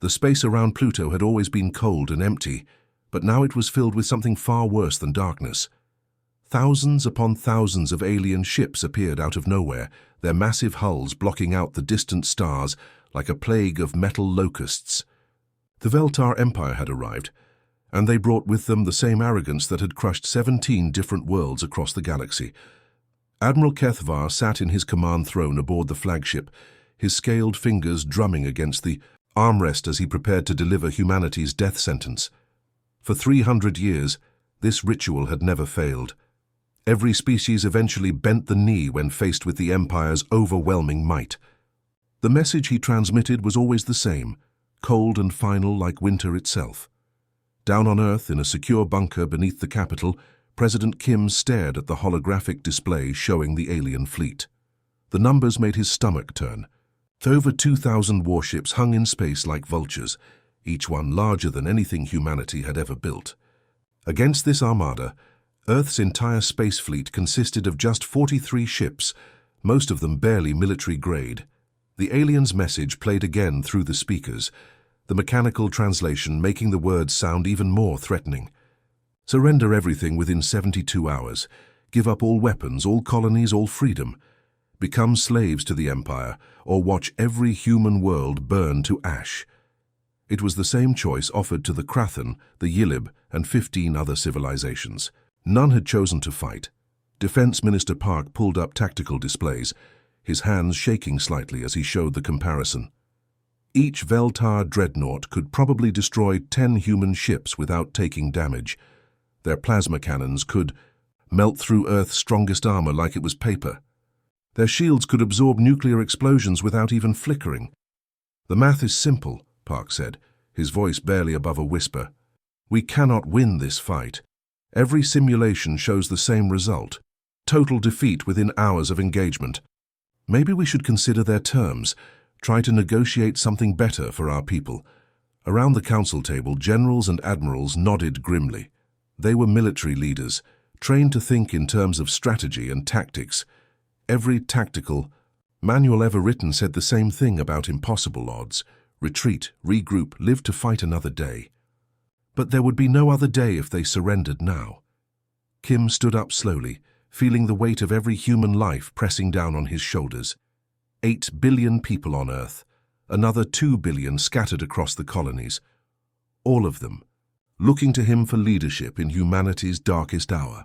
The space around Pluto had always been cold and empty, but now it was filled with something far worse than darkness. Thousands upon thousands of alien ships appeared out of nowhere, their massive hulls blocking out the distant stars like a plague of metal locusts. The Veltar Empire had arrived, and they brought with them the same arrogance that had crushed 17 different worlds across the galaxy. Admiral Kethvar sat in his command throne aboard the flagship, his scaled fingers drumming against the armrest as he prepared to deliver humanity's death sentence. For 300 years, this ritual had never failed. Every species eventually bent the knee when faced with the Empire's overwhelming might. The message he transmitted was always the same, cold and final like winter itself. Down on Earth, in a secure bunker beneath the capital, President Kim stared at the holographic display showing the alien fleet. The numbers made his stomach turn. Over 2,000 warships hung in space like vultures, each one larger than anything humanity had ever built. Against this armada, Earth's entire space fleet consisted of just 43 ships, most of them barely military grade. The alien's message played again through the speakers, the mechanical translation making the words sound even more threatening. Surrender everything within 72 hours. Give up all weapons, all colonies, all freedom. Become slaves to the Empire, or watch every human world burn to ash. It was the same choice offered to the Krathan, the Yilib, and 15 other civilizations. None had chosen to fight. Defense Minister Park pulled up tactical displays, his hands shaking slightly as he showed the comparison. Each Veltar dreadnought could probably destroy 10 human ships without taking damage. Their plasma cannons could melt through Earth's strongest armor like it was paper. Their shields could absorb nuclear explosions without even flickering. The math is simple, Park said, his voice barely above a whisper. We cannot win this fight. Every simulation shows the same result. Total defeat within hours of engagement. Maybe we should consider their terms, try to negotiate something better for our people. Around the council table, generals and admirals nodded grimly. They were military leaders, trained to think in terms of strategy and tactics. Every tactical manual ever written said the same thing about impossible odds. Retreat, regroup, live to fight another day. But there would be no other day if they surrendered now. Kim stood up slowly, feeling the weight of every human life pressing down on his shoulders. 8 billion people on Earth, another 2 billion scattered across the colonies. All of them, looking to him for leadership in humanity's darkest hour.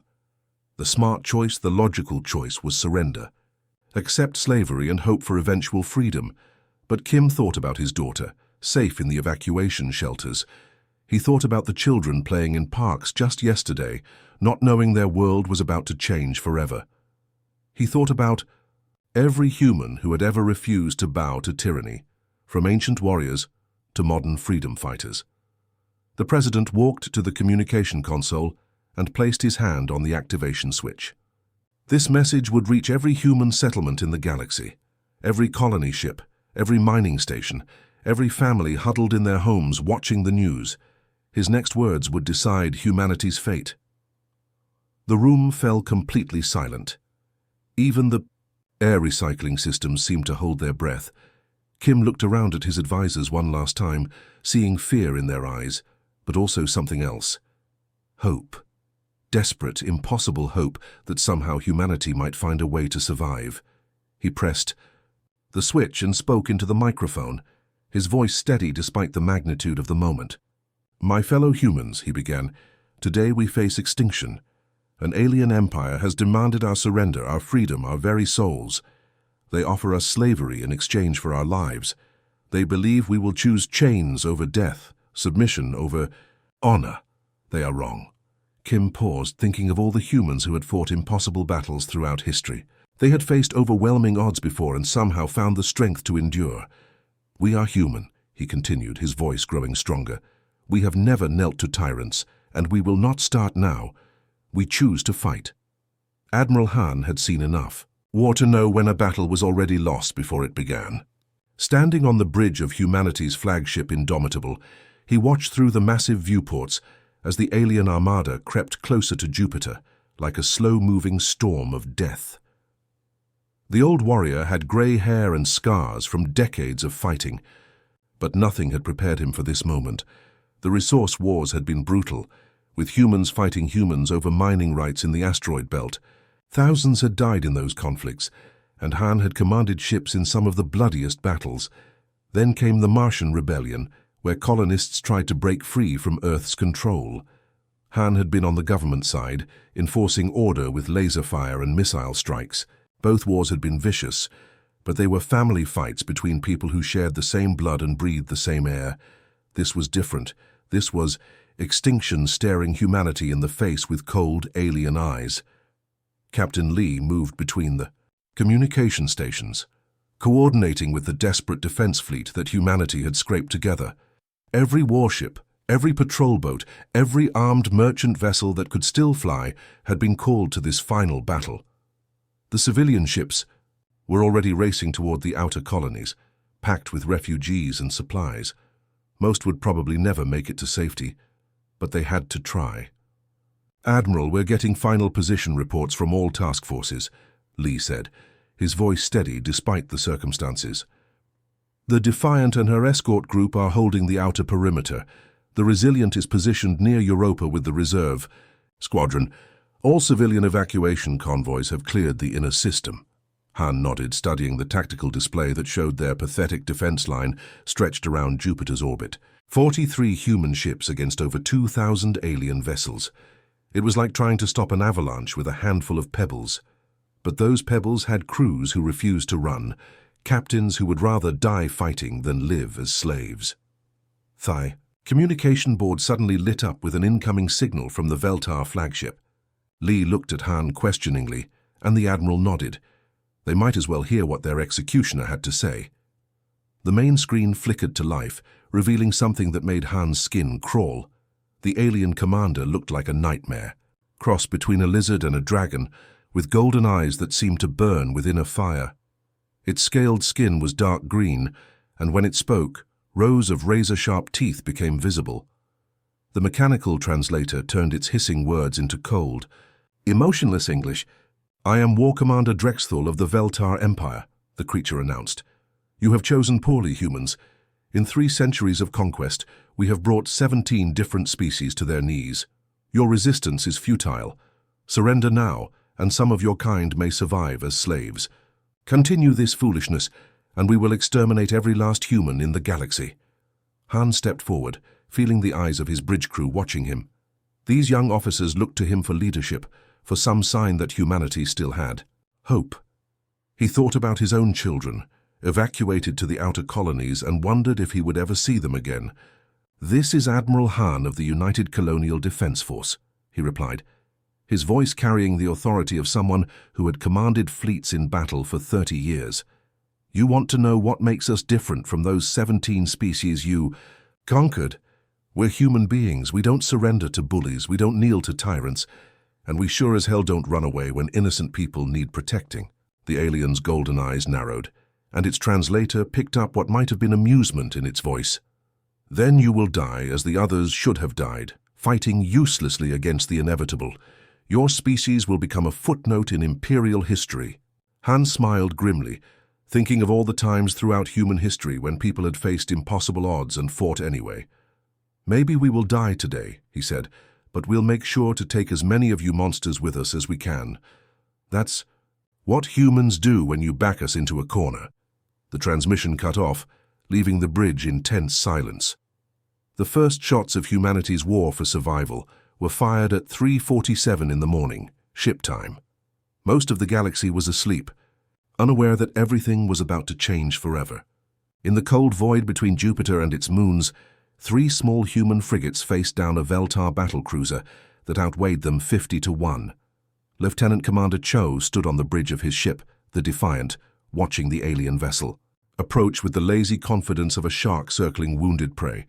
The smart choice, the logical choice, was surrender. Accept slavery and hope for eventual freedom. But Kim thought about his daughter, safe in the evacuation shelters. He thought about the children playing in parks just yesterday, not knowing their world was about to change forever. He thought about every human who had ever refused to bow to tyranny, from ancient warriors to modern freedom fighters. The president walked to the communication console and placed his hand on the activation switch. This message would reach every human settlement in the galaxy, every colony ship, every mining station, every family huddled in their homes watching the news. His next words would decide humanity's fate. The room fell completely silent. Even the air recycling systems seemed to hold their breath. Kim looked around at his advisors one last time, seeing fear in their eyes, but also something else. Hope. Desperate, impossible hope that somehow humanity might find a way to survive. He pressed the switch and spoke into the microphone, his voice steady despite the magnitude of the moment. My fellow humans, he began, today we face extinction. An alien empire has demanded our surrender, our freedom, our very souls. They offer us slavery in exchange for our lives. They believe we will choose chains over death, submission over honor. They are wrong. Kim paused, thinking of all the humans who had fought impossible battles throughout history. They had faced overwhelming odds before and somehow found the strength to endure. We are human, he continued, his voice growing stronger. We have never knelt to tyrants, and we will not start now. We choose to fight. Admiral Han had seen enough. War to know when a battle was already lost before it began. Standing on the bridge of humanity's flagship Indomitable, he watched through the massive viewports as the alien armada crept closer to Jupiter, like a slow-moving storm of death. The old warrior had grey hair and scars from decades of fighting, But nothing had prepared him for this moment. The resource wars had been brutal, with humans fighting humans over mining rights in the asteroid belt. Thousands had died in those conflicts, and Han had commanded ships in some of the bloodiest battles. Then came the Martian Rebellion, where colonists tried to break free from Earth's control. Han had been on the government side, enforcing order with laser fire and missile strikes. Both wars had been vicious, but they were family fights between people who shared the same blood and breathed the same air. This was different. This was extinction staring humanity in the face with cold, alien eyes. Captain Lee moved between the communication stations, coordinating with the desperate defense fleet that humanity had scraped together. Every warship, every patrol boat, every armed merchant vessel that could still fly had been called to this final battle. The civilian ships were already racing toward the outer colonies, packed with refugees and supplies. Most would probably never make it to safety, but they had to try. "Admiral, we're getting final position reports from all task forces," Lee said, his voice steady despite the circumstances. "The Defiant and her escort group are holding the outer perimeter. The Resilient is positioned near Europa with the reserve. Squadron, all civilian evacuation convoys have cleared the inner system." Han nodded, studying the tactical display that showed their pathetic defense line stretched around Jupiter's orbit. 43 human ships against over 2,000 alien vessels. It was like trying to stop an avalanche with a handful of pebbles. But those pebbles had crews who refused to run, captains who would rather die fighting than live as slaves. The communication board suddenly lit up with an incoming signal from the Veltar flagship. Lee looked at Han questioningly, and the Admiral nodded. They might as well hear what their executioner had to say. The main screen flickered to life, revealing something that made Han's skin crawl. The alien commander looked like a nightmare, cross between a lizard and a dragon, with golden eyes that seemed to burn within a fire. Its scaled skin was dark green, and when it spoke, rows of razor-sharp teeth became visible. The mechanical translator turned its hissing words into cold, emotionless English. "I am War Commander Drexthal of the Veltar Empire," the creature announced. "You have chosen poorly, humans. In 3 centuries of conquest, we have brought 17 different species to their knees. Your resistance is futile. Surrender now, and some of your kind may survive as slaves. Continue this foolishness, and we will exterminate every last human in the galaxy." Han stepped forward, feeling the eyes of his bridge crew watching him. These young officers looked to him for leadership, for some sign that humanity still had hope. He thought about his own children, evacuated to the outer colonies, and wondered if he would ever see them again. "This is Admiral Han of the United Colonial Defense Force," he replied, his voice carrying the authority of someone who had commanded fleets in battle for 30 years. "You want to know what makes us different from those 17 species you conquered? We're human beings. We don't surrender to bullies. We don't kneel to tyrants. And we sure as hell don't run away when innocent people need protecting." The alien's golden eyes narrowed, and its translator picked up what might have been amusement in its voice. "Then you will die as the others should have died, fighting uselessly against the inevitable. Your species will become a footnote in imperial history." Han smiled grimly, thinking of all the times throughout human history when people had faced impossible odds and fought anyway. "Maybe we will die today," he said, "but we'll make sure to take as many of you monsters with us as we can. That's what humans do when you back us into a corner." The transmission cut off, leaving the bridge in tense silence. The first shots of humanity's war for survival were fired at 3:47 in the morning, ship time. Most of the galaxy was asleep, unaware that everything was about to change forever. In the cold void between Jupiter and its moons, 3 small human frigates faced down a Veltar battlecruiser that outweighed them 50-1. Lieutenant Commander Cho stood on the bridge of his ship, the Defiant, watching the alien vessel approach with the lazy confidence of a shark circling wounded prey.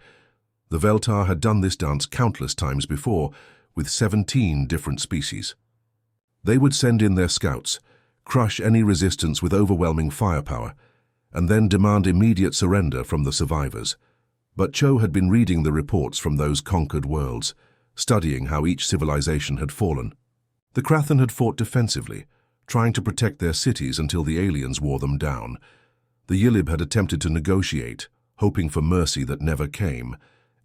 The Veltar had done this dance countless times before, with 17 different species. They would send in their scouts, crush any resistance with overwhelming firepower, and then demand immediate surrender from the survivors. But Cho had been reading the reports from those conquered worlds, studying how each civilization had fallen. The Krathan had fought defensively, trying to protect their cities until the aliens wore them down. The Yilib had attempted to negotiate, hoping for mercy that never came.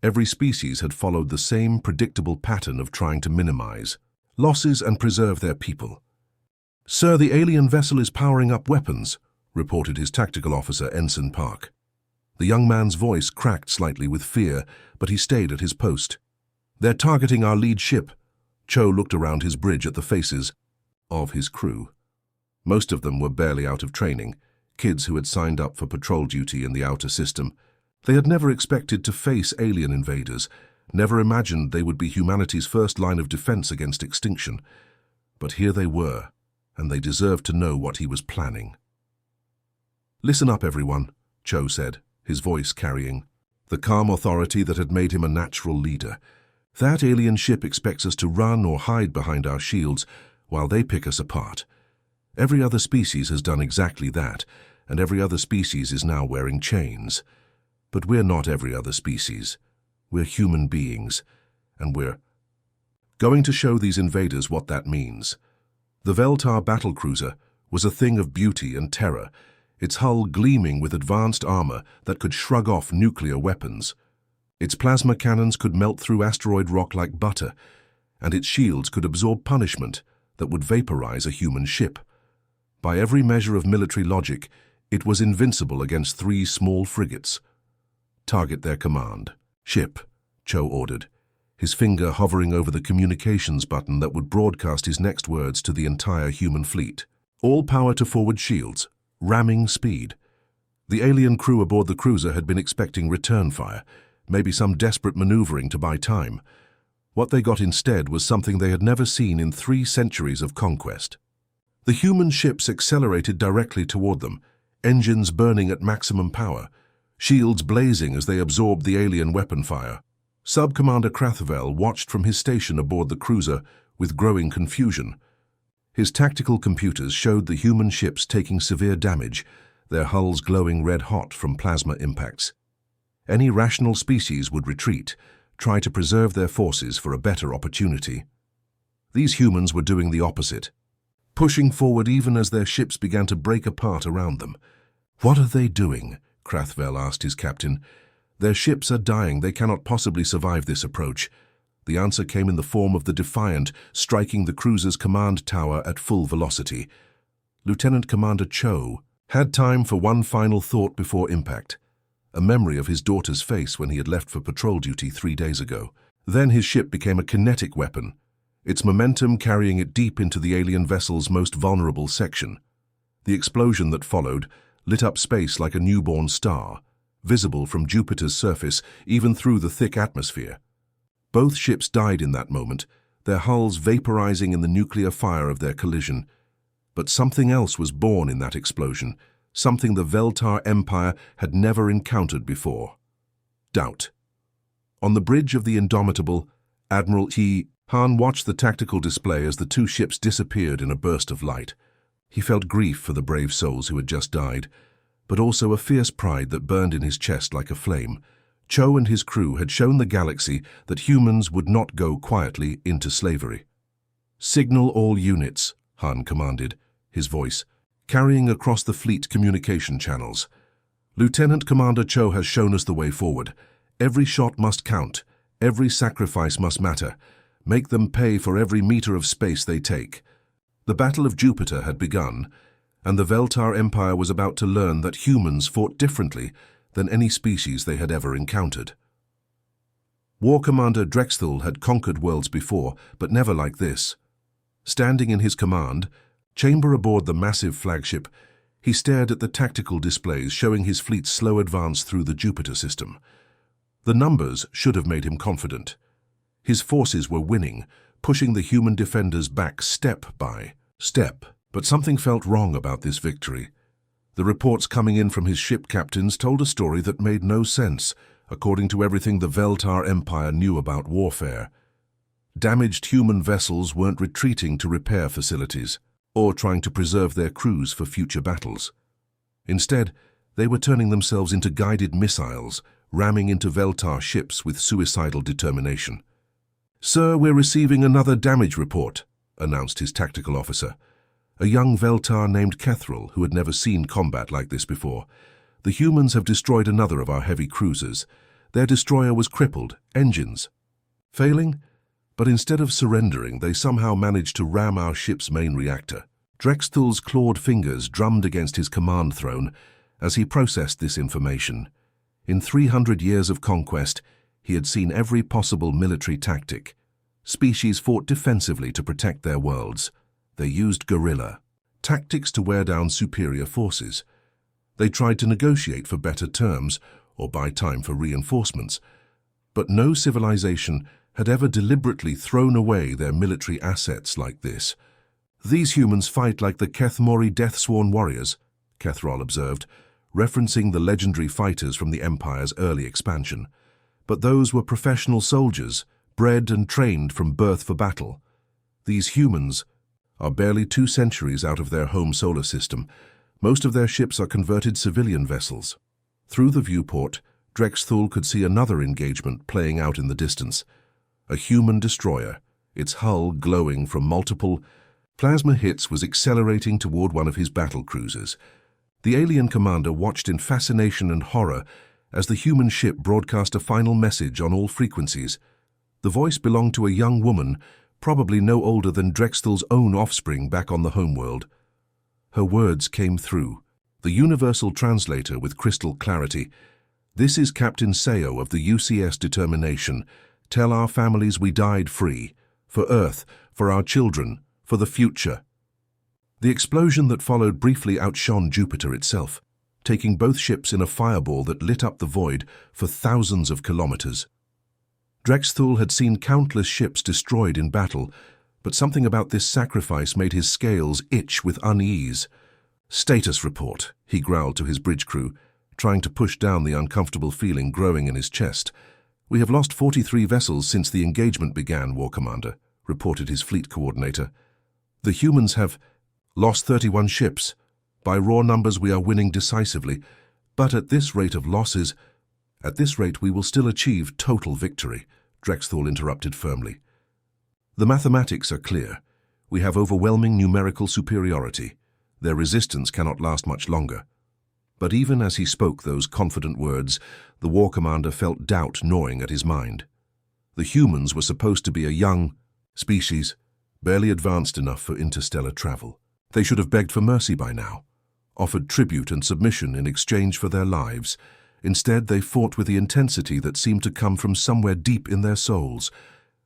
Every species had followed the same predictable pattern of trying to minimize losses and preserve their people. "Sir, the alien vessel is powering up weapons," reported his tactical officer, Ensign Park. The young man's voice cracked slightly with fear, but he stayed at his post. "They're targeting our lead ship." Cho looked around his bridge at the faces of his crew. Most of them were barely out of training, kids who had signed up for patrol duty in the outer system. They had never expected to face alien invaders, never imagined they would be humanity's first line of defense against extinction. But here they were, and they deserved to know what he was planning. "Listen up, everyone," Cho said, his voice carrying the calm authority that had made him a natural leader. "That alien ship expects us to run or hide behind our shields while they pick us apart. Every other species has done exactly that, and every other species is now wearing chains. But we're not every other species. We're human beings, and we're going to show these invaders what that means." The Veltar battlecruiser was a thing of beauty and terror, its hull gleaming with advanced armor that could shrug off nuclear weapons. Its plasma cannons could melt through asteroid rock like butter, and its shields could absorb punishment that would vaporize a human ship. By every measure of military logic, it was invincible against 3 small frigates. "Target their command ship," Cho ordered, his finger hovering over the communications button that would broadcast his next words to the entire human fleet. "All power to forward shields. Ramming speed." The alien crew aboard the cruiser had been expecting return fire, maybe some desperate maneuvering to buy time. What they got instead was something they had never seen in 3 centuries of conquest. The human ships accelerated directly toward them, engines burning at maximum power, shields blazing as they absorbed the alien weapon fire. Sub-Commander Krathvel watched from his station aboard the cruiser with growing confusion. His tactical computers showed the human ships taking severe damage, their hulls glowing red-hot from plasma impacts. Any rational species would retreat, try to preserve their forces for a better opportunity. These humans were doing the opposite, pushing forward even as their ships began to break apart around them. "What are they doing?" Krathvel asked his captain. "Their ships are dying. They cannot possibly survive this approach." The answer came in the form of the Defiant striking the cruiser's command tower at full velocity. Lieutenant Commander Cho had time for one final thought before impact, a memory of his daughter's face when he had left for patrol duty 3 days ago. Then his ship became a kinetic weapon, its momentum carrying it deep into the alien vessel's most vulnerable section. The explosion that followed lit up space like a newborn star, visible from Jupiter's surface even through the thick atmosphere. Both ships died in that moment, their hulls vaporizing in the nuclear fire of their collision. But something else was born in that explosion, something the Veltar Empire had never encountered before. Doubt. On the bridge of the Indomitable, Admiral Han watched the tactical display as the 2 ships disappeared in a burst of light. He felt grief for the brave souls who had just died, but also a fierce pride that burned in his chest like a flame. Cho and his crew had shown the galaxy that humans would not go quietly into slavery. "Signal all units," Han commanded, his voice carrying across the fleet communication channels. "Lieutenant Commander Cho has shown us the way forward. Every shot must count. Every sacrifice must matter. Make them pay for every meter of space they take." The Battle of Jupiter had begun, and the Veltar Empire was about to learn that humans fought differently than any species they had ever encountered. War Commander Drexthel had conquered worlds before, but never like this. Standing in his command chamber aboard the massive flagship, he stared at the tactical displays showing his fleet's slow advance through the Jupiter system. The numbers should have made him confident. His forces were winning, pushing the human defenders back step by step. But something felt wrong about this victory. The reports coming in from his ship captains told a story that made no sense, according to everything the Veltar Empire knew about warfare. Damaged human vessels weren't retreating to repair facilities, or trying to preserve their crews for future battles. Instead, they were turning themselves into guided missiles, ramming into Veltar ships with suicidal determination. "Sir, we're receiving another damage report," announced his tactical officer, a young Veltar named Kethril who had never seen combat like this before. The humans have destroyed another of our heavy cruisers. Their destroyer was crippled, engines failing, but instead of surrendering, they somehow managed to ram our ship's main reactor. Drexthul's clawed fingers drummed against his command throne as he processed this information. In 300 years of conquest, he had seen every possible military tactic. Species fought defensively to protect their worlds. They used guerrilla tactics to wear down superior forces. They tried to negotiate for better terms or buy time for reinforcements. But no civilization had ever deliberately thrown away their military assets like this. "These humans fight like the Kethmori death-sworn warriors," Kethrol observed, referencing the legendary fighters from the Empire's early expansion. But those were professional soldiers, bred and trained from birth for battle. These humans are barely 2 centuries out of their home solar system. Most of their ships are converted civilian vessels. Through the viewport, Drexthul could see another engagement playing out in the distance. A human destroyer, its hull glowing from multiple plasma hits, was accelerating toward one of his battle cruisers. The alien commander watched in fascination and horror as the human ship broadcast a final message on all frequencies. The voice belonged to a young woman, probably no older than Drexthul's own offspring back on the homeworld. Her words came through, the universal translator with crystal clarity. "This is Captain Seo of the UCS Determination. Tell our families we died free, for Earth, for our children, for the future." The explosion that followed briefly outshone Jupiter itself, taking both ships in a fireball that lit up the void for thousands of kilometers. Drexthul had seen countless ships destroyed in battle, but something about this sacrifice made his scales itch with unease. "Status report," he growled to his bridge crew, trying to push down the uncomfortable feeling growing in his chest. "We have lost 43 vessels since the engagement began, War Commander," reported his fleet coordinator. "The humans have lost 31 ships. By raw numbers, we are winning decisively, but at this rate of losses, at this rate we will still achieve total victory," Drexthul interrupted firmly. "The mathematics are clear. We have overwhelming numerical superiority. Their resistance cannot last much longer." But even as he spoke those confident words, the War Commander felt doubt gnawing at his mind. The humans were supposed to be a young species, barely advanced enough for interstellar travel. They should have begged for mercy by now, offered tribute and submission in exchange for their lives. Instead, they fought with the intensity that seemed to come from somewhere deep in their souls.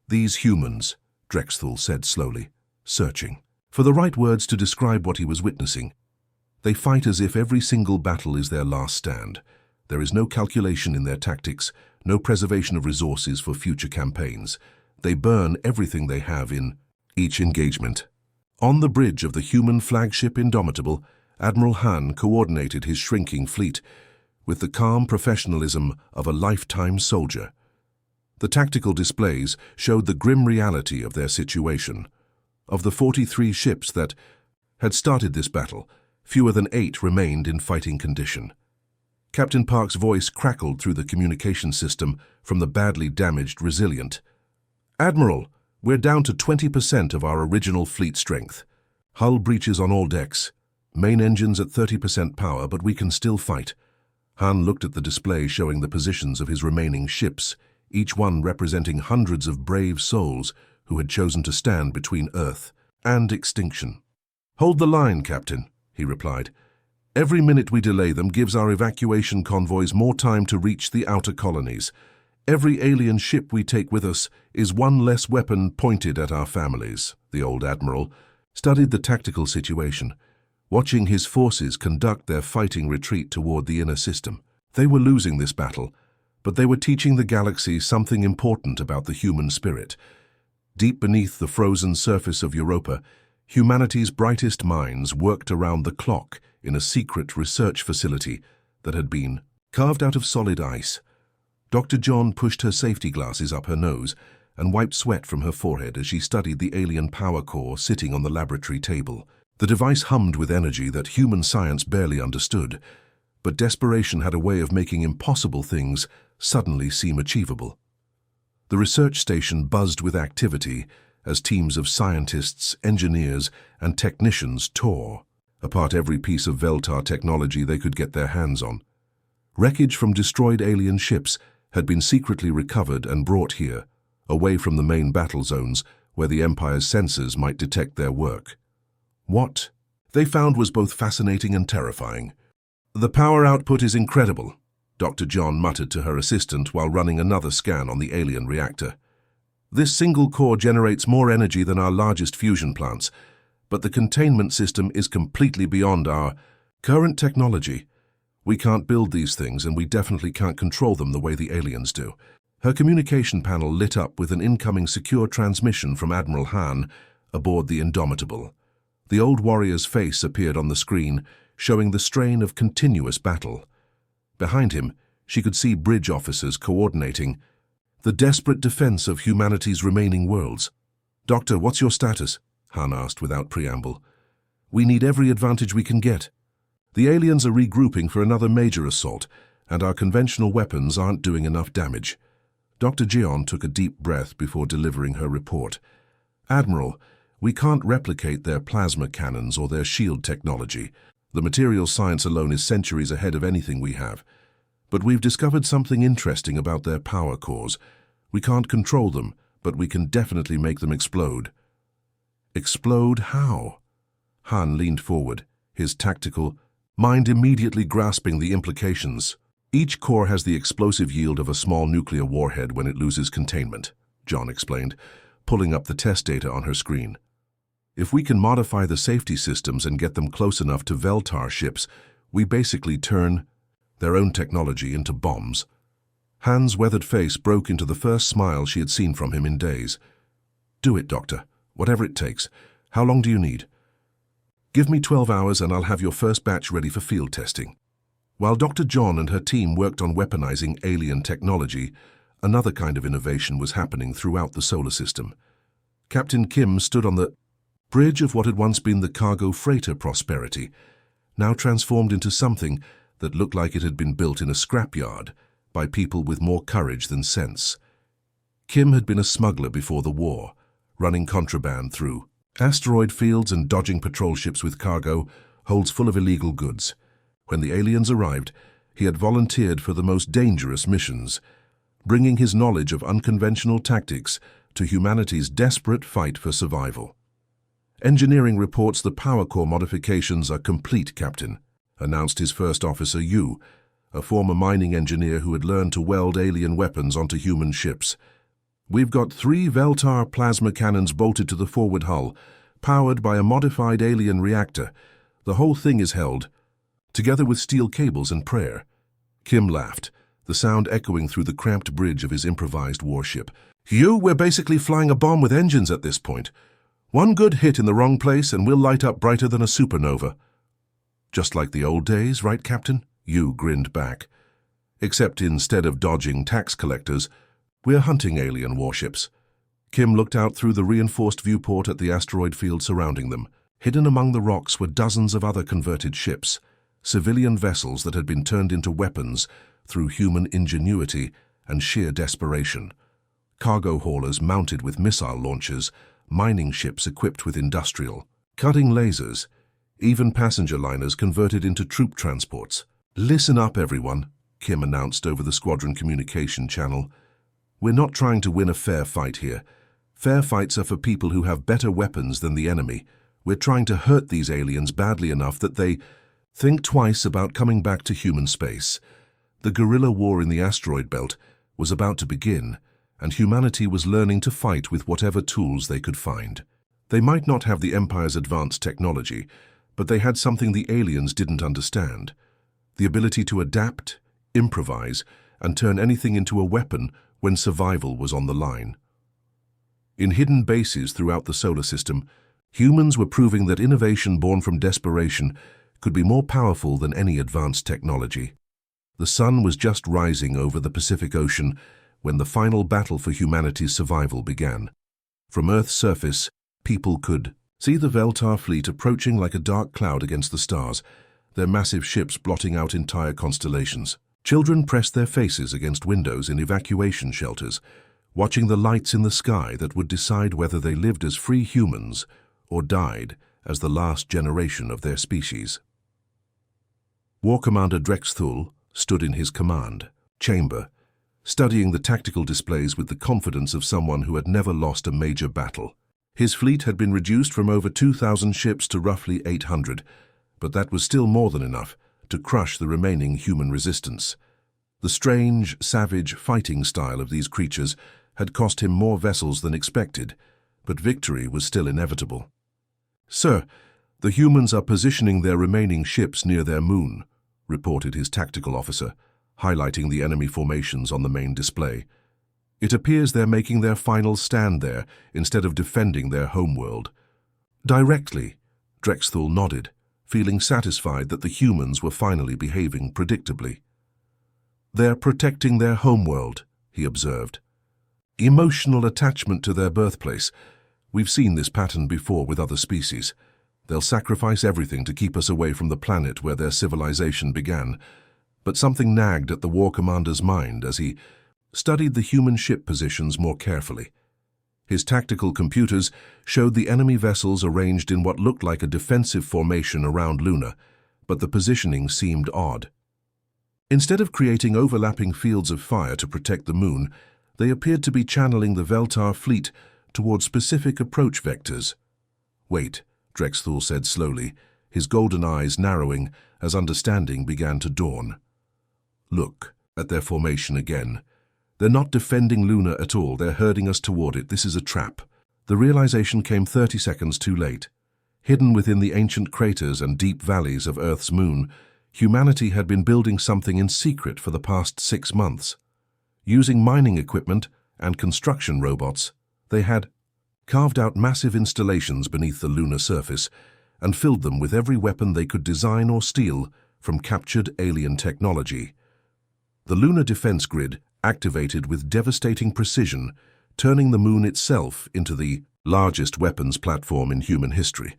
"These humans," Drexthul said slowly, searching for the right words to describe what he was witnessing. "They fight as if every single battle is their last stand. There is no calculation in their tactics, no preservation of resources for future campaigns. They burn everything they have in each engagement." On the bridge of the human flagship Indomitable, Admiral Han coordinated his shrinking fleet with the calm professionalism of a lifetime soldier. The tactical displays showed the grim reality of their situation. Of the 43 ships that had started this battle, fewer than 8 remained in fighting condition. Captain Park's voice crackled through the communication system from the badly damaged Resilient. "Admiral, we're down to 20% of our original fleet strength. Hull breaches on all decks. Main engines at 30% power, but we can still fight." Han looked at the display showing the positions of his remaining ships, each one representing hundreds of brave souls who had chosen to stand between Earth and extinction. "Hold the line, Captain," he replied. "Every minute we delay them gives our evacuation convoys more time to reach the outer colonies. Every alien ship we take with us is one less weapon pointed at our families." The old admiral studied the tactical situation, watching his forces conduct their fighting retreat toward the inner system. They were losing this battle, but they were teaching the galaxy something important about the human spirit. Deep beneath the frozen surface of Europa, humanity's brightest minds worked around the clock in a secret research facility that had been carved out of solid ice. Dr. John pushed her safety glasses up her nose and wiped sweat from her forehead as she studied the alien power core sitting on the laboratory table. The device hummed with energy that human science barely understood, but desperation had a way of making impossible things suddenly seem achievable. The research station buzzed with activity as teams of scientists, engineers, and technicians tore apart every piece of Veltar technology they could get their hands on. Wreckage from destroyed alien ships had been secretly recovered and brought here, away from the main battle zones where the Empire's sensors might detect their work. What they found was both fascinating and terrifying. "The power output is incredible," Dr. John muttered to her assistant while running another scan on the alien reactor. "This single core generates more energy than our largest fusion plants, but the containment system is completely beyond our current technology. We can't build these things, and we definitely can't control them the way the aliens do." Her communication panel lit up with an incoming secure transmission from Admiral Han aboard the Indomitable. The old warrior's face appeared on the screen, showing the strain of continuous battle. Behind him, she could see bridge officers coordinating the desperate defense of humanity's remaining worlds. "Doctor, what's your status?" Han asked without preamble. "We need every advantage we can get. The aliens are regrouping for another major assault, and our conventional weapons aren't doing enough damage." Dr. Jion took a deep breath before delivering her report. "Admiral, we can't replicate their plasma cannons or their shield technology. The material science alone is centuries ahead of anything we have. But we've discovered something interesting about their power cores. We can't control them, but we can definitely make them explode." "Explode how?" Han leaned forward, his tactical mind immediately grasping the implications. "Each core has the explosive yield of a small nuclear warhead when it loses containment," John explained, pulling up the test data on her screen. "If we can modify the safety systems and get them close enough to Veltar ships, we basically turn their own technology into bombs." Han's weathered face broke into the first smile she had seen from him in days. "Do it, Doctor. Whatever it takes. How long do you need?" "Give me 12 hours and I'll have your first batch ready for field testing." While Dr. John and her team worked on weaponizing alien technology, another kind of innovation was happening throughout the solar system. Captain Kim stood on the bridge of what had once been the cargo freighter Prosperity, now transformed into something that looked like it had been built in a scrapyard by people with more courage than sense. Kim had been a smuggler before the war, running contraband through asteroid fields and dodging patrol ships with cargo holds full of illegal goods. When the aliens arrived, he had volunteered for the most dangerous missions, bringing his knowledge of unconventional tactics to humanity's desperate fight for survival. "Engineering reports the power core modifications are complete, Captain," announced his first officer, Yu, a former mining engineer who had learned to weld alien weapons onto human ships. "We've got 3 Veltar plasma cannons bolted to the forward hull, powered by a modified alien reactor. The whole thing is held together with steel cables and prayer." Kim laughed, the sound echoing through the cramped bridge of his improvised warship. "Yu, we're basically flying a bomb with engines at this point. One good hit in the wrong place and we'll light up brighter than a supernova." "Just like the old days, right, Captain?" Yu grinned back. "Except instead of dodging tax collectors, we're hunting alien warships." Kim looked out through the reinforced viewport at the asteroid field surrounding them. Hidden among the rocks were dozens of other converted ships, civilian vessels that had been turned into weapons through human ingenuity and sheer desperation. Cargo haulers mounted with missile launchers, mining ships equipped with industrial cutting lasers, even passenger liners converted into troop transports. "Listen up, everyone," Kim announced over the squadron communication channel. "We're not trying to win a fair fight here. Fair fights are for people who have better weapons than the enemy. We're trying to hurt these aliens badly enough that they think twice about coming back to human space. The guerrilla war in the asteroid belt was about to begin, and humanity was learning to fight with whatever tools they could find. They might not have the Empire's advanced technology, but they had something the aliens didn't understand: the ability to adapt, improvise, and turn anything into a weapon when survival was on the line." In hidden bases throughout the solar system, humans were proving that innovation born from desperation could be more powerful than any advanced technology. The sun was just rising over the Pacific Ocean when the final battle for humanity's survival began. From Earth's surface, people could see the Veltar fleet approaching like a dark cloud against the stars, their massive ships blotting out entire constellations. Children pressed their faces against windows in evacuation shelters, watching the lights in the sky that would decide whether they lived as free humans or died as the last generation of their species. War Commander Drexthul stood in his command chamber, studying the tactical displays with the confidence of someone who had never lost a major battle. His fleet had been reduced from over 2,000 ships to roughly 800, but that was still more than enough to crush the remaining human resistance. The strange, savage fighting style of these creatures had cost him more vessels than expected, but victory was still inevitable. "Sir, the humans are positioning their remaining ships near their moon," reported his tactical officer, highlighting the enemy formations on the main display. "It appears they're making their final stand there instead of defending their homeworld." "Directly," Drexthul nodded, feeling satisfied that the humans were finally behaving predictably. "They're protecting their homeworld," he observed. "Emotional attachment to their birthplace. We've seen this pattern before with other species. They'll sacrifice everything to keep us away from the planet where their civilization began." But something nagged at the war commander's mind as he studied the human ship positions more carefully. His tactical computers showed the enemy vessels arranged in what looked like a defensive formation around Luna, but the positioning seemed odd. Instead of creating overlapping fields of fire to protect the moon, they appeared to be channeling the Veltar fleet toward specific approach vectors. "Wait," Drexthul said slowly, his golden eyes narrowing as understanding began to dawn. "Look at their formation again. They're not defending Luna at all, they're herding us toward it. This is a trap." The realization came 30 seconds too late. Hidden within the ancient craters and deep valleys of Earth's moon, humanity had been building something in secret for the past 6 months. Using mining equipment and construction robots, they had carved out massive installations beneath the lunar surface and filled them with every weapon they could design or steal from captured alien technology. The lunar defense grid activated with devastating precision, turning the moon itself into the largest weapons platform in human history.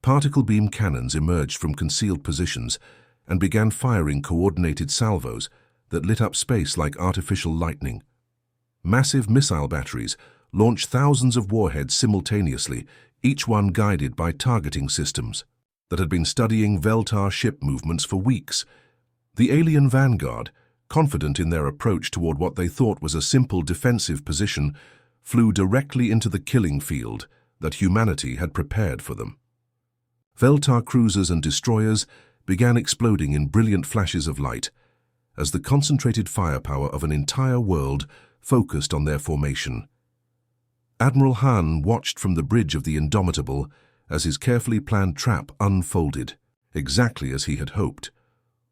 Particle beam cannons emerged from concealed positions and began firing coordinated salvos that lit up space like artificial lightning. Massive missile batteries launched thousands of warheads simultaneously, each one guided by targeting systems that had been studying Veltar ship movements for weeks. The alien vanguard, confident in their approach toward what they thought was a simple defensive position, flew directly into the killing field that humanity had prepared for them. Veltar cruisers and destroyers began exploding in brilliant flashes of light as the concentrated firepower of an entire world focused on their formation. Admiral Han watched from the bridge of the Indomitable as his carefully planned trap unfolded, exactly as he had hoped.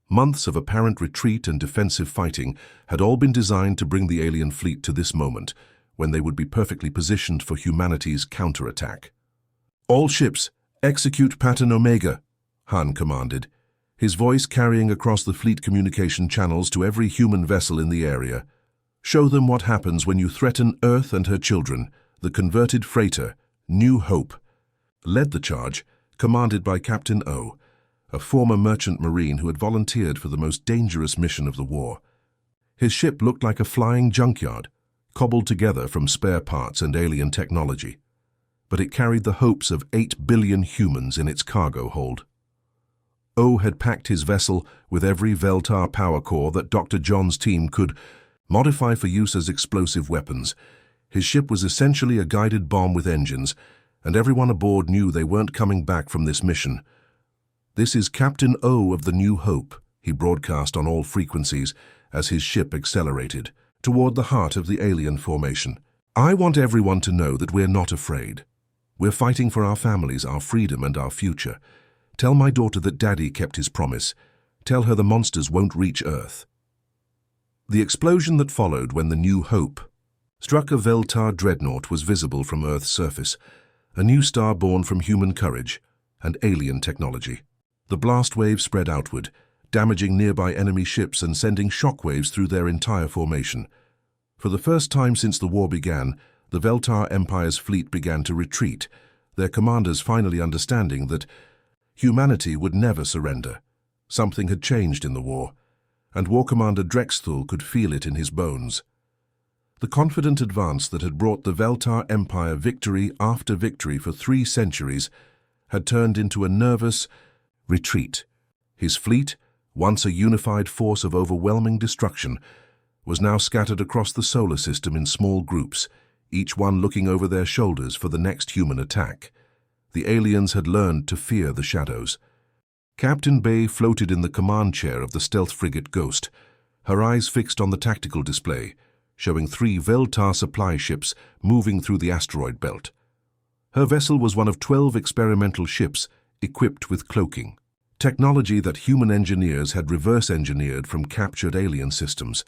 Months of apparent retreat and defensive fighting had all been designed to bring the alien fleet to this moment, when they would be perfectly positioned for humanity's counterattack. "All ships, execute Pattern Omega," Han commanded, his voice carrying across the fleet communication channels to every human vessel in the area. "Show them what happens when you threaten Earth and her children, the converted freighter, New Hope." Led the charge, commanded by Captain O, a former merchant marine who had volunteered for the most dangerous mission of the war. His ship looked like a flying junkyard, cobbled together from spare parts and alien technology, but it carried the hopes of 8 billion humans in its cargo hold. O had packed his vessel with every Veltar power core that Dr. John's team could modify for use as explosive weapons. His ship was essentially a guided bomb with engines, and everyone aboard knew they weren't coming back from this mission. "This is Captain O of the New Hope," he broadcast on all frequencies as his ship accelerated toward the heart of the alien formation. "I want everyone to know that we're not afraid. We're fighting for our families, our freedom, and our future. Tell my daughter that Daddy kept his promise. Tell her the monsters won't reach Earth." The explosion that followed when the New Hope struck a Veltar dreadnought was visible from Earth's surface, a new star born from human courage and alien technology. The blast wave spread outward, damaging nearby enemy ships and sending shockwaves through their entire formation. For the first time since the war began, the Veltar Empire's fleet began to retreat, their commanders finally understanding that humanity would never surrender. Something had changed in the war, and War Commander Drexthul could feel it in his bones. The confident advance that had brought the Veltar Empire victory after victory for 3 centuries had turned into a nervous retreat. His fleet, once a unified force of overwhelming destruction, was now scattered across the solar system in small groups, each one looking over their shoulders for the next human attack. The aliens had learned to fear the shadows. Captain Bay floated in the command chair of the stealth frigate Ghost, her eyes fixed on the tactical display, showing 3 Veltar supply ships moving through the asteroid belt. Her vessel was one of 12 experimental ships equipped with cloaking, technology that human engineers had reverse-engineered from captured alien systems.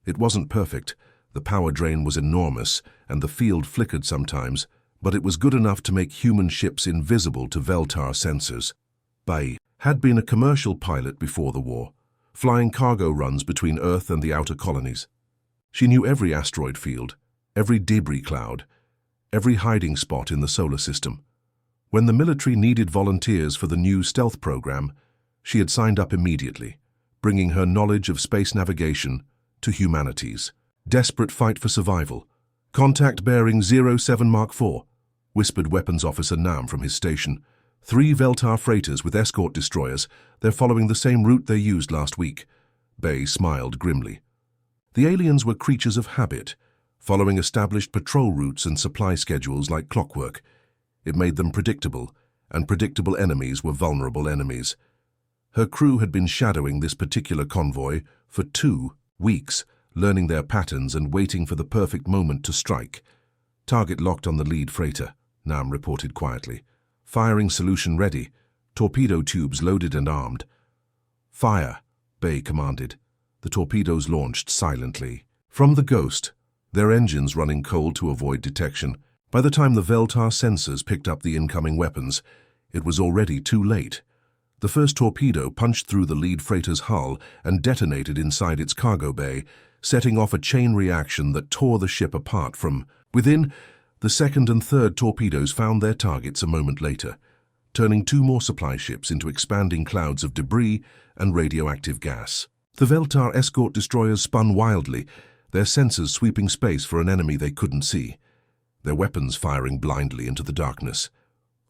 It wasn't perfect, the power drain was enormous, and the field flickered sometimes, but it was good enough to make human ships invisible to Veltar sensors. Bay had been a commercial pilot before the war, flying cargo runs between Earth and the outer colonies. She knew every asteroid field, every debris cloud, every hiding spot in the solar system. When the military needed volunteers for the new stealth program, she had signed up immediately, bringing her knowledge of space navigation to humanity's desperate fight for survival. "Contact bearing 07 Mark IV, whispered Weapons Officer Nam from his station. 3 Veltar freighters with escort destroyers. They're following the same route they used last week. Bay smiled grimly. The aliens were creatures of habit, following established patrol routes and supply schedules like clockwork. It made them predictable, and predictable enemies were vulnerable enemies. Her crew had been shadowing this particular convoy for 2 weeks, learning their patterns and waiting for the perfect moment to strike. Target locked on the lead freighter, Nam reported quietly. Firing solution ready, torpedo tubes loaded and armed. Fire, Bay commanded. The torpedoes launched silently. From the Ghost, their engines running cold to avoid detection. By the time the Veltar sensors picked up the incoming weapons, it was already too late. The first torpedo punched through the lead freighter's hull and detonated inside its cargo bay, setting off a chain reaction that tore the ship apart from within. The second and third torpedoes found their targets a moment later, turning 2 more supply ships into expanding clouds of debris and radioactive gas. The Veltar escort destroyers spun wildly, their sensors sweeping space for an enemy they couldn't see, their weapons firing blindly into the darkness.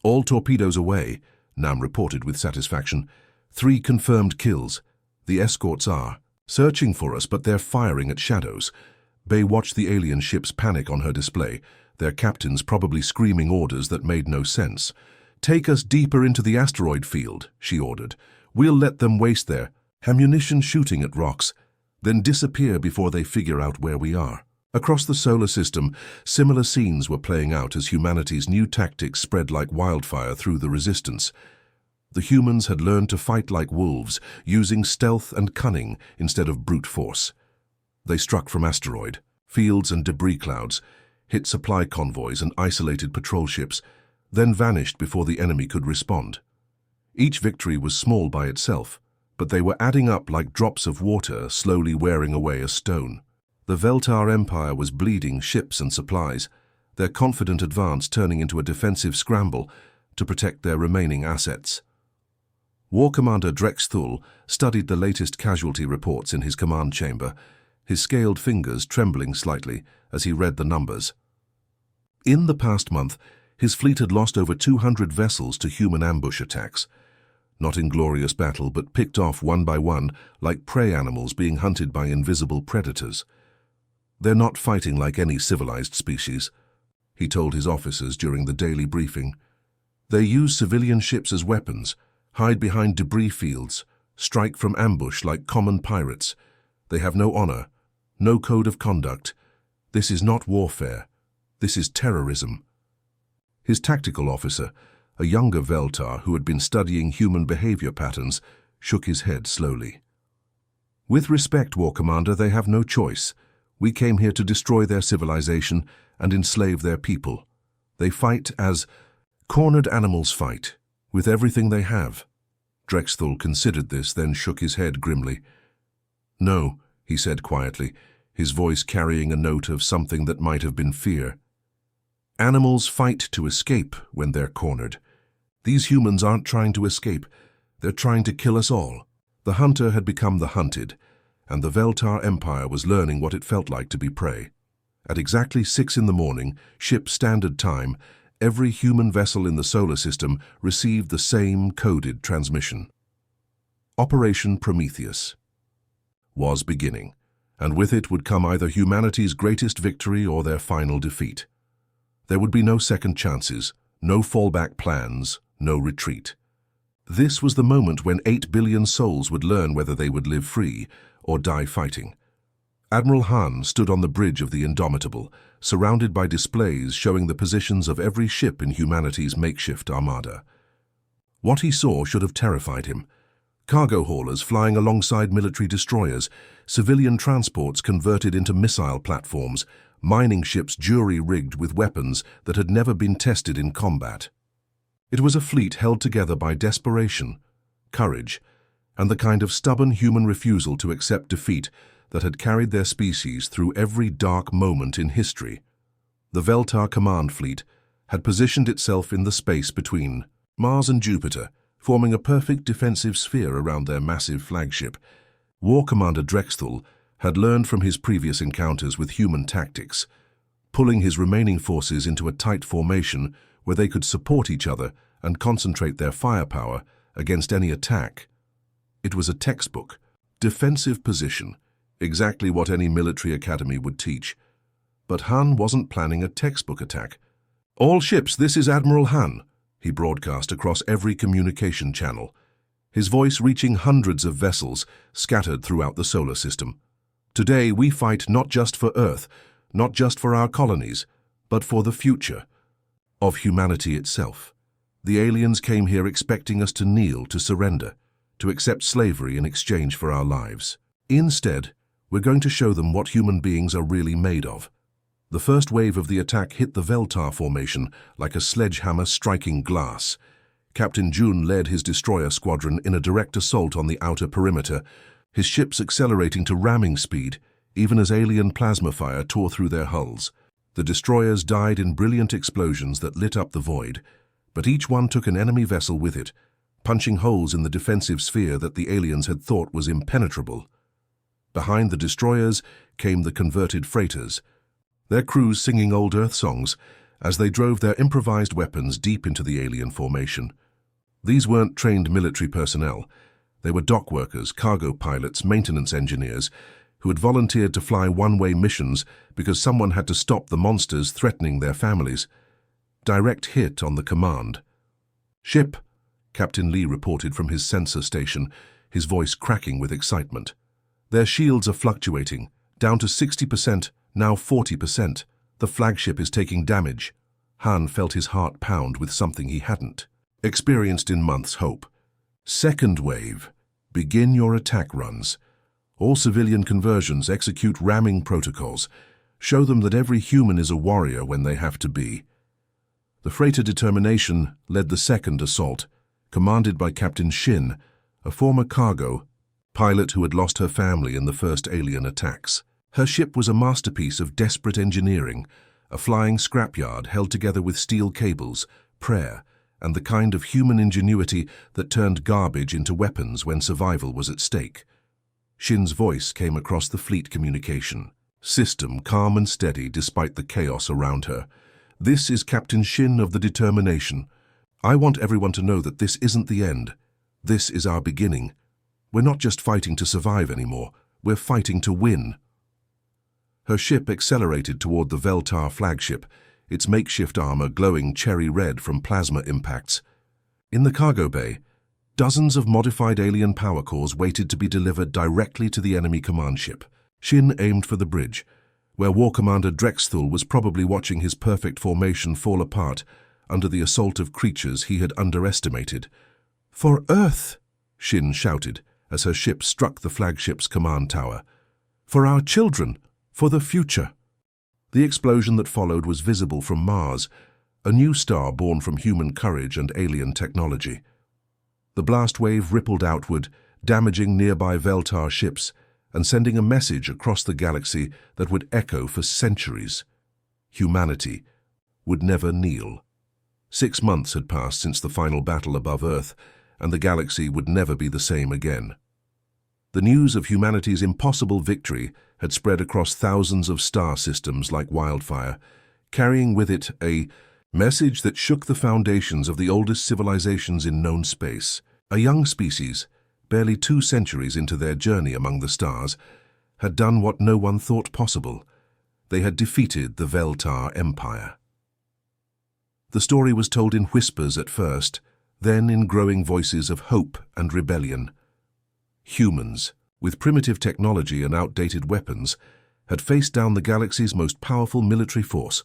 All torpedoes away, Nam reported with satisfaction. 3 confirmed kills. The escorts are searching for us, but they're firing at shadows. Bay watched the alien ships panic on her display, their captains probably screaming orders that made no sense. "Take us deeper into the asteroid field," she ordered. "We'll let them waste their ammunition shooting at rocks, then disappear before they figure out where we are." Across the solar system, similar scenes were playing out as humanity's new tactics spread like wildfire through the resistance. The humans had learned to fight like wolves, using stealth and cunning instead of brute force. They struck from asteroid, fields and debris clouds, hit supply convoys and isolated patrol ships, then vanished before the enemy could respond. Each victory was small by itself, but they were adding up like drops of water slowly wearing away a stone. The Veltar Empire was bleeding ships and supplies, their confident advance turning into a defensive scramble to protect their remaining assets. War Commander Drexthul studied the latest casualty reports in his command chamber, his scaled fingers trembling slightly as he read the numbers. In the past month, his fleet had lost over 200 vessels to human ambush attacks. Not in glorious battle, but picked off one by one like prey animals being hunted by invisible predators. "They're not fighting like any civilized species," he told his officers during the daily briefing. "They use civilian ships as weapons, hide behind debris fields, strike from ambush like common pirates. They have no honor, no code of conduct. This is not warfare. This is terrorism." His tactical officer, a younger Veltar who had been studying human behavior patterns, shook his head slowly. "With respect, War Commander, they have no choice. We came here to destroy their civilization and enslave their people. They fight as cornered animals fight, with everything they have." Drexthul considered this, then shook his head grimly. "No," he said quietly, his voice carrying a note of something that might have been fear. "Animals fight to escape when they're cornered. These humans aren't trying to escape. They're trying to kill us all." The hunter had become the hunted, and the Veltar Empire was learning what it felt like to be prey. At exactly 6 in the morning, ship standard time, every human vessel in the solar system received the same coded transmission. Operation Prometheus was beginning, and with it would come either humanity's greatest victory or their final defeat. There would be no second chances, no fallback plans, no retreat. This was the moment when 8 billion souls would learn whether they would live free or die fighting. Admiral Han stood on the bridge of the Indomitable, surrounded by displays showing the positions of every ship in humanity's makeshift armada. What he saw should have terrified him. Cargo haulers flying alongside military destroyers, civilian transports converted into missile platforms, mining ships jury-rigged with weapons that had never been tested in combat. It was a fleet held together by desperation, courage, and the kind of stubborn human refusal to accept defeat that had carried their species through every dark moment in history. The Veltar Command Fleet had positioned itself in the space between Mars and Jupiter, forming a perfect defensive sphere around their massive flagship. War Commander Drexthul had learned from his previous encounters with human tactics, pulling his remaining forces into a tight formation where they could support each other and concentrate their firepower against any attack. It was a textbook, defensive position, exactly what any military academy would teach. But Han wasn't planning a textbook attack. "All ships, this is Admiral Han," he broadcast across every communication channel, his voice reaching hundreds of vessels scattered throughout the solar system. "Today we fight not just for Earth, not just for our colonies, but for the future of humanity itself. The aliens came here expecting us to kneel, to surrender, to accept slavery in exchange for our lives. Instead, we're going to show them what human beings are really made of." The first wave of the attack hit the Veltar formation like a sledgehammer striking glass. Captain Jun led his destroyer squadron in a direct assault on the outer perimeter, his ships accelerating to ramming speed, even as alien plasma fire tore through their hulls. The destroyers died in brilliant explosions that lit up the void, but each one took an enemy vessel with it, punching holes in the defensive sphere that the aliens had thought was impenetrable. Behind the destroyers came the converted freighters, their crews singing old Earth songs as they drove their improvised weapons deep into the alien formation. These weren't trained military personnel. They were dock workers, cargo pilots, maintenance engineers, who had volunteered to fly one-way missions because someone had to stop the monsters threatening their families. Direct hit on the command. "Ship," Captain Lee reported from his sensor station, his voice cracking with excitement. "Their shields are fluctuating, down to 60%, now 40%. The flagship is taking damage." Han felt his heart pound with something he hadn't experienced in months. Hope. "Second wave. Begin your attack runs. All civilian conversions execute ramming protocols. Show them that every human is a warrior when they have to be." The freighter Determination led the second assault, commanded by Captain Shin, a former cargo pilot who had lost her family in the first alien attacks. Her ship was a masterpiece of desperate engineering, a flying scrapyard held together with steel cables, prayer, and the kind of human ingenuity that turned garbage into weapons when survival was at stake. Shin's voice came across the fleet communication system, calm and steady despite the chaos around her. "This is Captain Shin of the Determination. I want everyone to know that this isn't the end. This is our beginning. We're not just fighting to survive anymore. We're fighting to win." Her ship accelerated toward the Veltar flagship, its makeshift armor glowing cherry red from plasma impacts. In the cargo bay, dozens of modified alien power cores waited to be delivered directly to the enemy command ship. Shin aimed for the bridge, where War Commander Drexthul was probably watching his perfect formation fall apart under the assault of creatures he had underestimated. "For Earth!" Shin shouted as her ship struck the flagship's command tower. "For our children! For the future!" The explosion that followed was visible from Mars, a new star born from human courage and alien technology. The blast wave rippled outward, damaging nearby Veltar ships and sending a message across the galaxy that would echo for centuries. Humanity would never kneel. 6 months had passed since the final battle above Earth, and the galaxy would never be the same again. The news of humanity's impossible victory had spread across thousands of star systems like wildfire, carrying with it a message that shook the foundations of the oldest civilizations in known space. A young species, barely 2 centuries into their journey among the stars, had done what no one thought possible. They had defeated the Veltar Empire. The story was told in whispers at first, then in growing voices of hope and rebellion. Humans, with primitive technology and outdated weapons, had faced down the galaxy's most powerful military force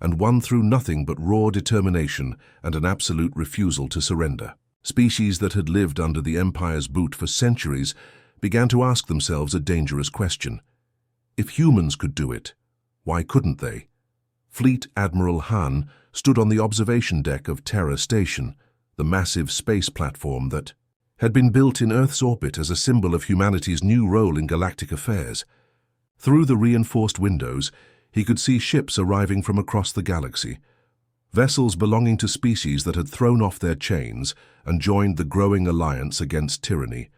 and won through nothing but raw determination and an absolute refusal to surrender. Species that had lived under the Empire's boot for centuries began to ask themselves a dangerous question. If humans could do it, why couldn't they? Fleet Admiral Han stood on the observation deck of Terra Station, the massive space platform that had been built in Earth's orbit as a symbol of humanity's new role in galactic affairs. Through the reinforced windows, he could see ships arriving from across the galaxy, vessels belonging to species that had thrown off their chains and joined the growing alliance against tyranny.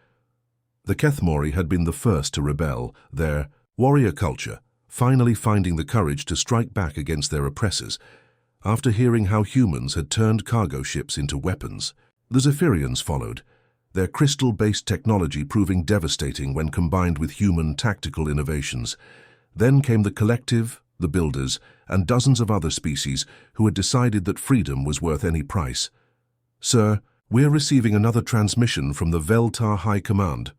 The Kethmori had been the first to rebel, their warrior culture finally finding the courage to strike back against their oppressors after hearing how humans had turned cargo ships into weapons. The Zephyrians followed, their crystal-based technology proving devastating when combined with human tactical innovations. Then came the Collective, the Builders, and dozens of other species who had decided that freedom was worth any price. "Sir, we're receiving another transmission from the Veltar High Command,"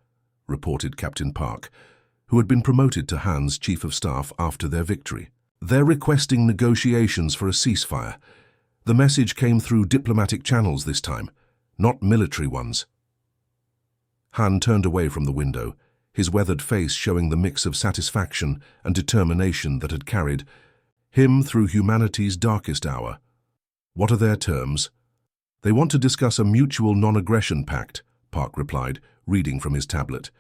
reported Captain Park, who had been promoted to Han's Chief of Staff after their victory. "They're requesting negotiations for a ceasefire. The message came through diplomatic channels this time, not military ones." Han turned away from the window, his weathered face showing the mix of satisfaction and determination that had carried him through humanity's darkest hour. "What are their terms?" "They want to discuss a mutual non-aggression pact," Park replied, reading from his tablet.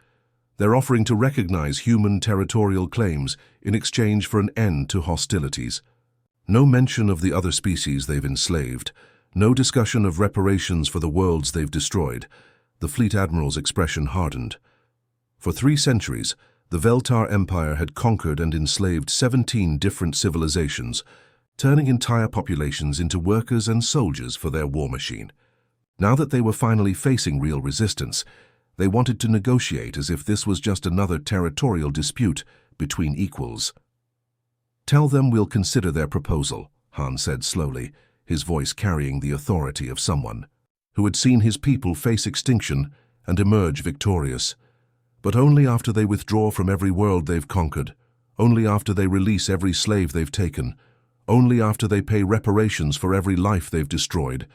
"They're offering to recognize human territorial claims in exchange for an end to hostilities. No mention of the other species they've enslaved, no discussion of reparations for the worlds they've destroyed." The Fleet Admiral's expression hardened. For 3 centuries, the Veltar Empire had conquered and enslaved 17 different civilizations, turning entire populations into workers and soldiers for their war machine. Now that they were finally facing real resistance, they wanted to negotiate as if this was just another territorial dispute between equals. "Tell them we'll consider their proposal," Han said slowly, his voice carrying the authority of someone who had seen his people face extinction and emerge victorious. "But only after they withdraw from every world they've conquered, only after they release every slave they've taken, only after they pay reparations for every life they've destroyed,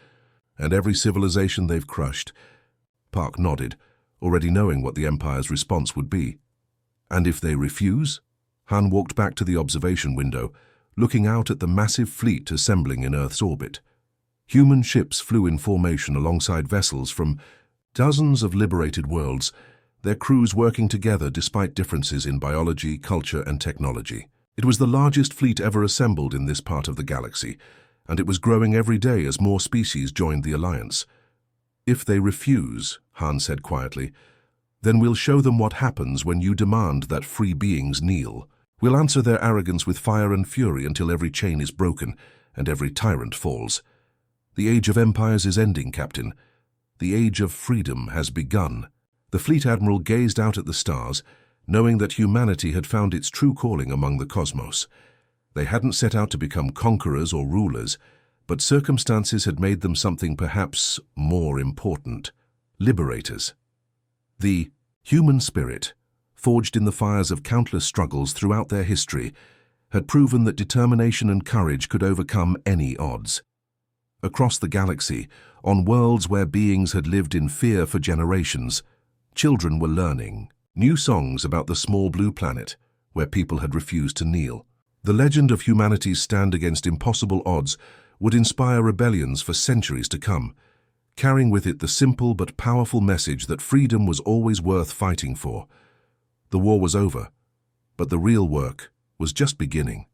and every civilization they've crushed." Park nodded, already knowing what the Empire's response would be. "And if they refuse?" Han walked back to the observation window, looking out at the massive fleet assembling in Earth's orbit. Human ships flew in formation alongside vessels from dozens of liberated worlds, their crews working together despite differences in biology, culture, and technology. It was the largest fleet ever assembled in this part of the galaxy, and it was growing every day as more species joined the alliance. "If they refuse," Han said quietly, "then we'll show them what happens when you demand that free beings kneel. We'll answer their arrogance with fire and fury until every chain is broken and every tyrant falls. The age of empires is ending, Captain. The age of freedom has begun." The Fleet Admiral gazed out at the stars, knowing that humanity had found its true calling among the cosmos. They hadn't set out to become conquerors or rulers, but circumstances had made them something perhaps more important: liberators. The human spirit, forged in the fires of countless struggles throughout their history, had proven that determination and courage could overcome any odds. Across the galaxy, on worlds where beings had lived in fear for generations, children were learning new songs about the small blue planet where people had refused to kneel. The legend of humanity's stand against impossible odds would inspire rebellions for centuries to come, carrying with it the simple but powerful message that freedom was always worth fighting for. The war was over, but the real work was just beginning.